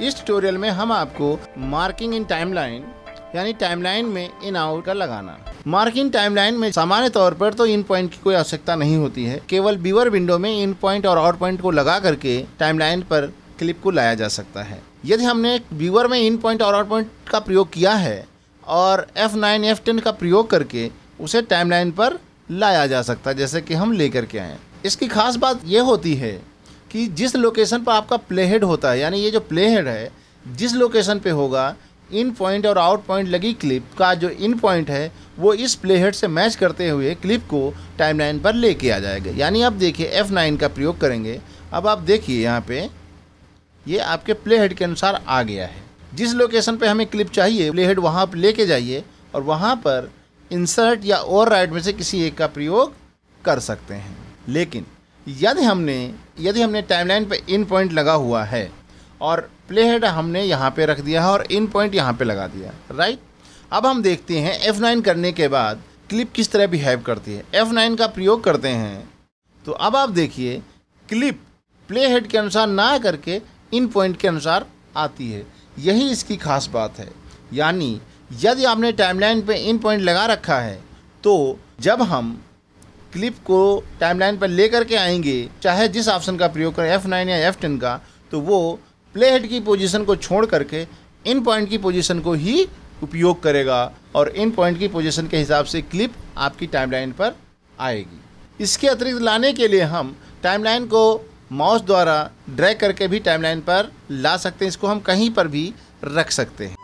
इस ट्यूटोरियल में हम आपको मार्किंग इन टाइमलाइन यानी टाइमलाइन में इन आउट का लगाना। मार्किंग टाइमलाइन में सामान्य तौर पर तो इन पॉइंट की कोई आवश्यकता नहीं होती है, केवल व्यूअर विंडो में इन पॉइंट और आउट पॉइंट को लगा करके टाइमलाइन पर क्लिप को लाया जा सकता है। यदि हमने व्यूअर में इन पॉइंट और आउट पॉइंट का प्रयोग किया है और F9 F10 का प्रयोग करके उसे टाइमलाइन पर लाया जा सकता है, जैसे कि हम लेकर के आए। इसकी खास बात यह होती है कि जिस लोकेशन पर आपका प्लेहेड होता है, यानी ये जो प्लेहेड है जिस लोकेशन पे होगा, इन पॉइंट और आउट पॉइंट लगी क्लिप का जो इन पॉइंट है वो इस प्लेहेड से मैच करते हुए क्लिप को टाइमलाइन पर लेके आ जाएगा। यानी आप देखिए F9 का प्रयोग करेंगे, अब आप देखिए यहाँ पे ये आपके प्लेहेड के अनुसार आ गया है। जिस लोकेशन पे हमें क्लिप चाहिए प्लेहेड वहाँ पर लेके जाइए और वहाँ पर इंसर्ट या ओवरराइट में से किसी एक का प्रयोग कर सकते हैं। लेकिन यदि हमने टाइमलाइन पे इन पॉइंट लगा हुआ है और प्लेहेड हमने यहाँ पे रख दिया है और इन पॉइंट यहाँ पे लगा दिया, राइट। अब हम देखते हैं F9 करने के बाद क्लिप किस तरह बिहेव करती है। F9 का प्रयोग करते हैं तो अब आप देखिए क्लिप प्लेहेड के अनुसार ना करके इन पॉइंट के अनुसार आती है। यही इसकी खास बात है। यानी यदि आपने टाइमलाइन पे इन पॉइंट लगा रखा है तो जब हम क्लिप को टाइमलाइन पर लेकर के आएंगे, चाहे जिस ऑप्शन का प्रयोग करें F9 या F10 का, तो वो प्लेहेड की पोजीशन को छोड़ करके इन पॉइंट की पोजीशन को ही उपयोग करेगा और इन पॉइंट की पोजीशन के हिसाब से क्लिप आपकी टाइमलाइन पर आएगी। इसके अतिरिक्त लाने के लिए हम टाइमलाइन को माउस द्वारा ड्रैग करके भी टाइमलाइन पर ला सकते हैं। इसको हम कहीं पर भी रख सकते हैं।